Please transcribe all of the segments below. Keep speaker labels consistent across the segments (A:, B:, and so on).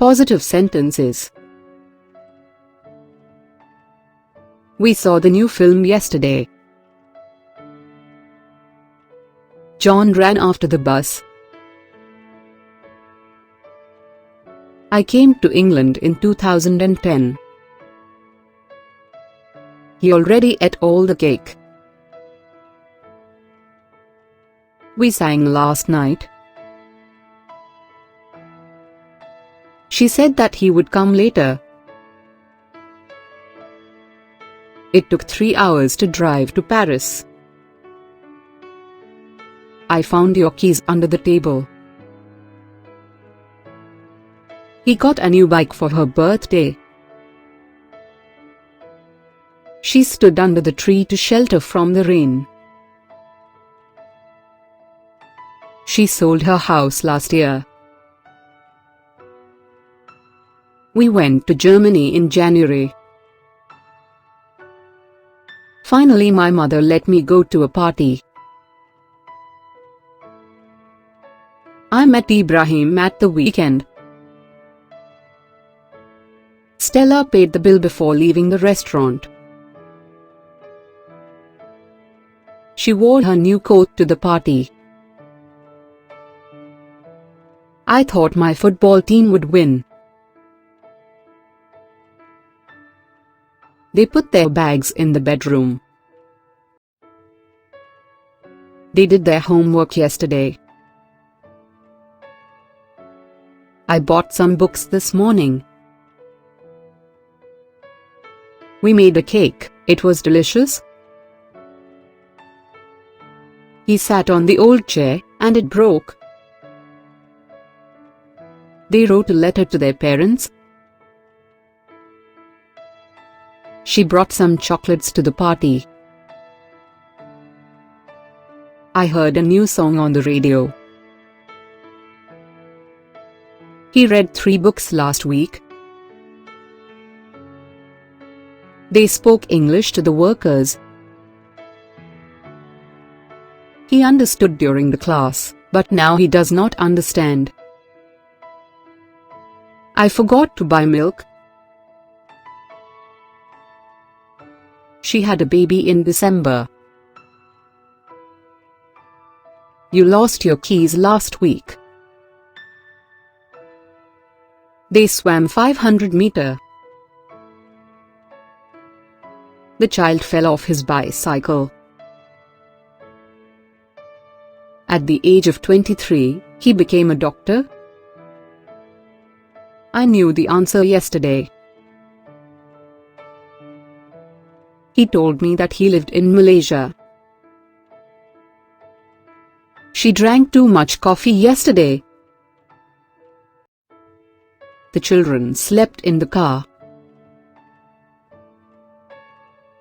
A: Positive sentences. We saw the new film yesterday. John ran after the bus. I came to England in 2010. He already ate all the cake. We sang last night. She said that he would come later. It took 3 hours to drive to Paris. I found your keys under the table. He got a new bike for her birthday. She stood under the tree to shelter from the rain. She sold her house last year. We went to Germany in January. Finally, my mother let me go to a party. I met Ibrahim at the weekend. Stella paid the bill before leaving the restaurant. She wore her new coat to the party. I thought my football team would win. They put their bags in the bedroom. They did their homework yesterday. I bought some books this morning. We made a cake. It was delicious. He sat on the old chair, and it broke. They wrote a letter to their parents. She brought some chocolates to the party. I heard a new song on the radio. He read 3 books last week. They spoke English to the workers. He understood during the class, but now he does not understand. I forgot to buy milk. She had a baby in December. You lost your keys last week. They swam 500 meters. The child fell off his bicycle. At the age of 23, he became a doctor. I knew the answer yesterday. He told me that he lived in Malaysia. She drank too much coffee yesterday. The children slept in the car.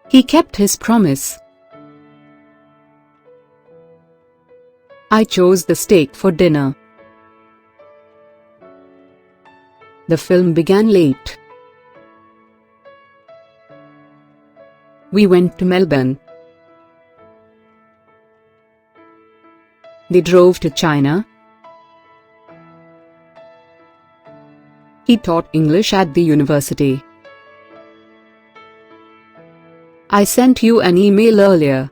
A: He kept his promise. I chose the steak for dinner. The film began late. We went to Melbourne. They drove to China. He taught English at the university. I sent you an email earlier.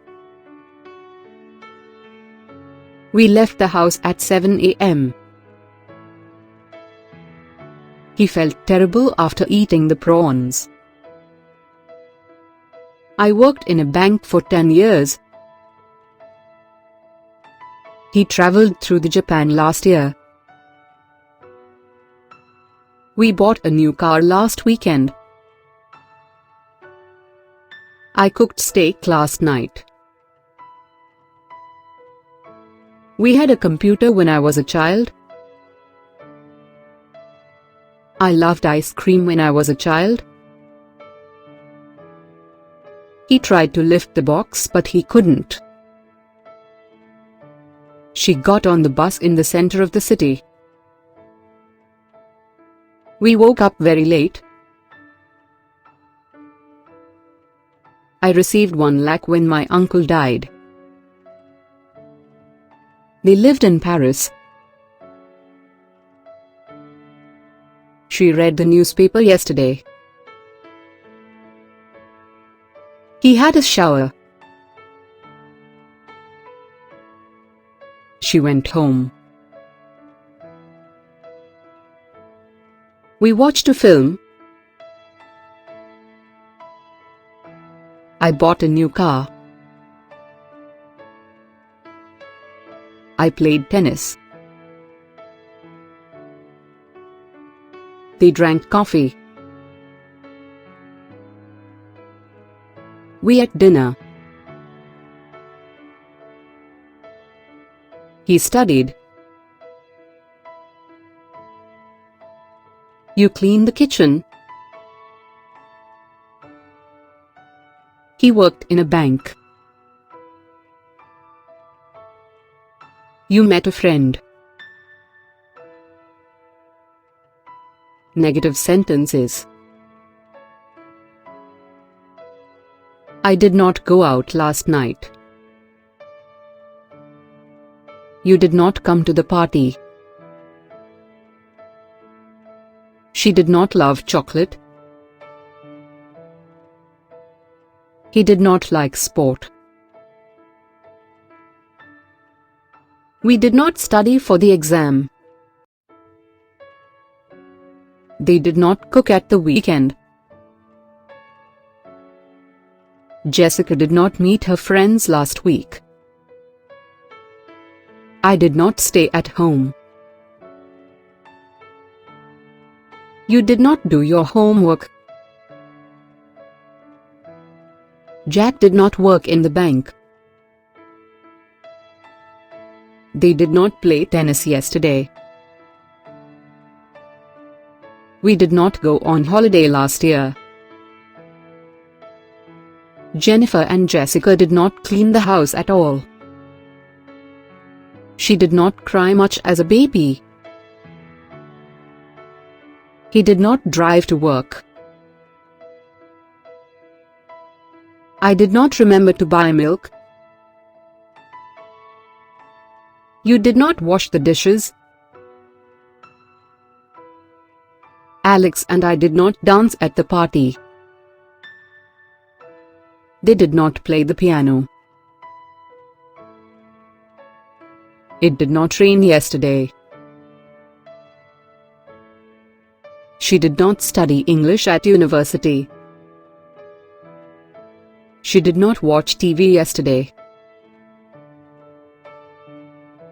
A: We left the house at 7 a.m. He felt terrible after eating the prawns. I worked in a bank for 10 years. He traveled through Japan last year. We bought a new car last weekend. I cooked steak last night. We had a computer when I was a child. I loved ice cream when I was a child. He tried to lift the box, but he couldn't. She got on the bus in the center of the city. We woke up very late. I received 1 lakh when my uncle died. They lived in Paris. She read the newspaper yesterday. He had a shower. She went home. We watched a film. I bought a new car. I played tennis. They drank coffee. We ate dinner. He studied. You cleaned the kitchen. He worked in a bank. You met a friend. Negative sentences. I did not go out last night. You did not come to the party. She did not love chocolate. He did not like sport. We did not study for the exam. They did not cook at the weekend. Jessica did not meet her friends last week. I did not stay at home. You did not do your homework. Jack did not work in the bank. They did not play tennis yesterday. We did not go on holiday last year. Jennifer and Jessica did not clean the house at all. She did not cry much as a baby. He did not drive to work. I did not remember to buy milk. You did not wash the dishes. Alex and I did not dance at the party. They did not play the piano. It did not rain yesterday. She did not study English at university. She did not watch TV yesterday.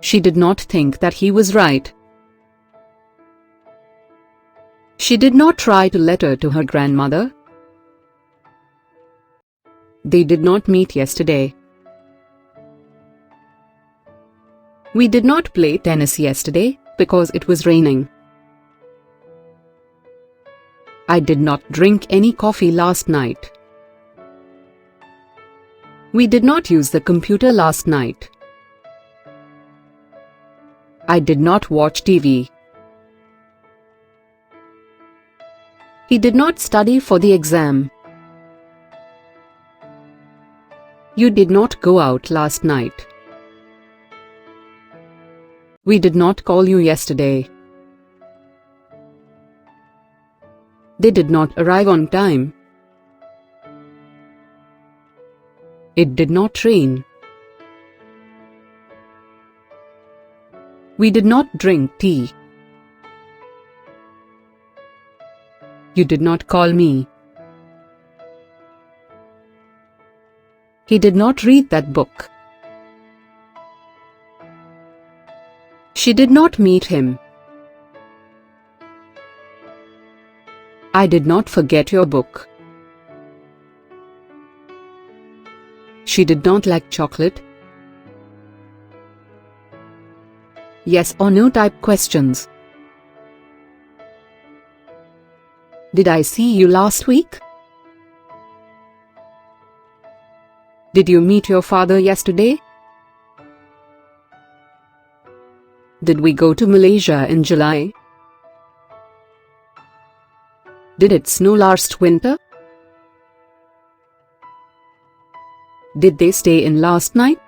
A: She did not think that he was right. She did not write a letter to her grandmother. They did not meet yesterday. We did not play tennis yesterday because it was raining. I did not drink any coffee last night. We did not use the computer last night. I did not watch TV. He did not study for the exam. You did not go out last night. We did not call you yesterday. They did not arrive on time. It did not rain. We did not drink tea. You did not call me. He did not read that book. She did not meet him. I did not forget your book. She did not like chocolate. Yes or no type questions. Did I see you last week? Did you meet your father yesterday? Did we go to Malaysia in July? Did it snow last winter? Did they stay in last night?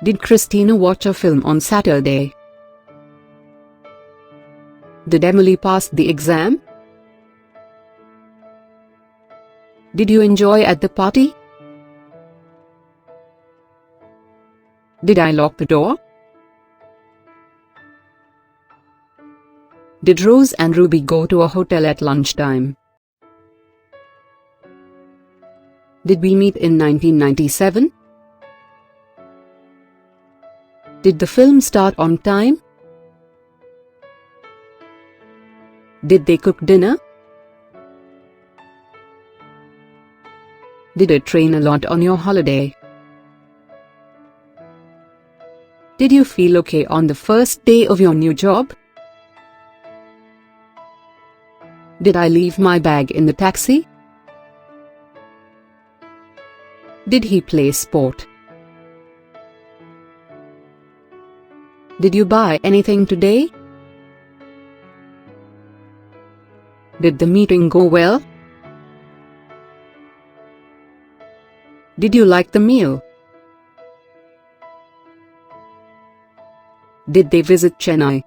A: Did Christina watch a film on Saturday? Did Emily pass the exam? Did you enjoy at the party? Did I lock the door? Did Rose and Ruby go to a hotel at lunchtime? Did we meet in 1997? Did the film start on time? Did they cook dinner? Did it rain a lot on your holiday? Did you feel okay on the first day of your new job? Did I leave my bag in the taxi? Did he play sport? Did you buy anything today? Did the meeting go well? Did you like the meal? Did they visit Chennai?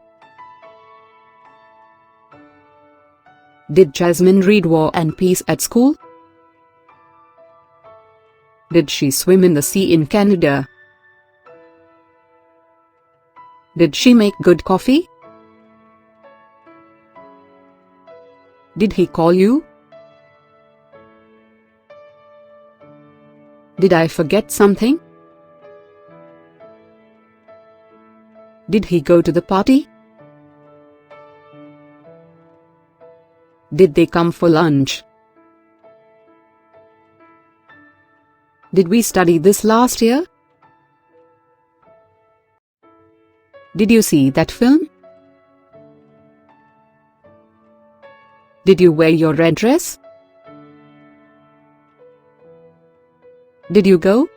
A: Did Jasmine read War and Peace at school? Did she swim in the sea in Canada? Did she make good coffee? Did he call you? Did I forget something? Did he go to the party? Did they come for lunch? Did we study this last year? Did you see that film? Did you wear your red dress? Did you go?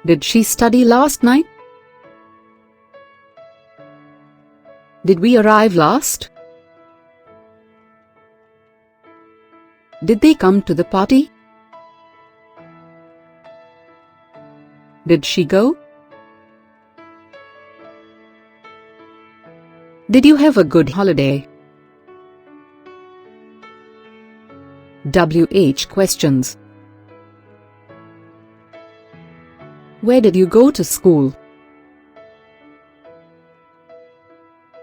A: Did she study last night? Did we arrive last? Did they come to the party? Did she go? Did you have a good holiday? WH questions. Where did you go to school?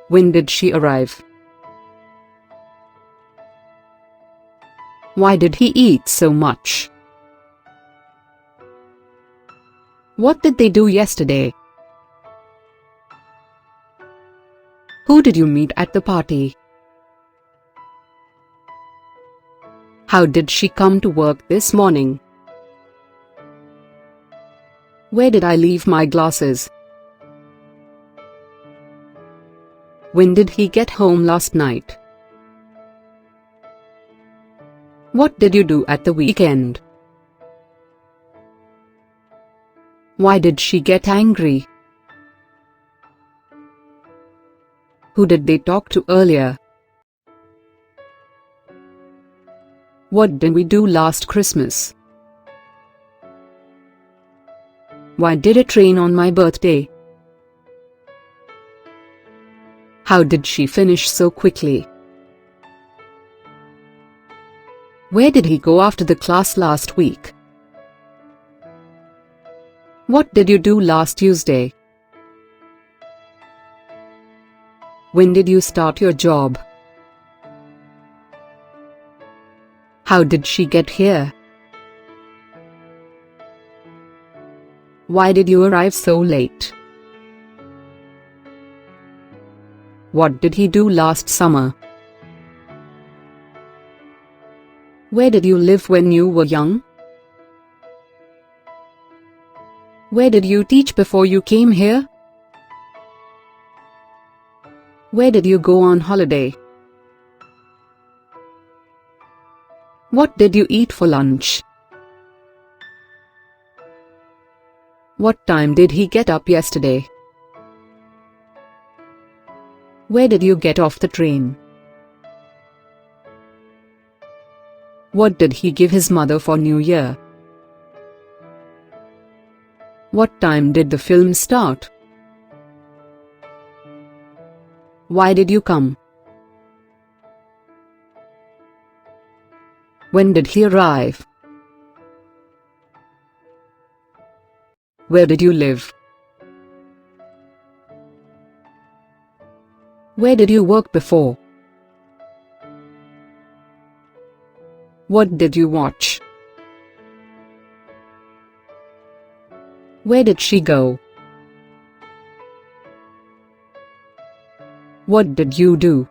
A: When did she arrive? Why did he eat so much? What did they do yesterday? Who did you meet at the party? How did she come to work this morning? Where did I leave my glasses? When did he get home last night? What did you do at the weekend? Why did she get angry? Who did they talk to earlier? What did we do last Christmas? Why did it rain on my birthday? How did she finish so quickly? Where did he go after the class last week? What did you do last Tuesday? When did you start your job? How did she get here? Why did you arrive so late? What did he do last summer? Where did you live when you were young? Where did you teach before you came here? Where did you go on holiday? What did you eat for lunch? What time did he get up yesterday? Where did you get off the train? What did he give his mother for New Year? What time did the film start? Why did you come? When did he arrive? Where did you live? Where did you work before? What did you watch? Where did she go? What did you do?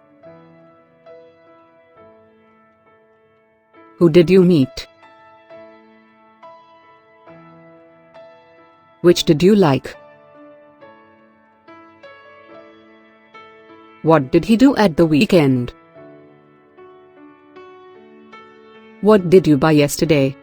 A: Who did you meet? Which did you like? What did he do at the weekend? What did you buy yesterday?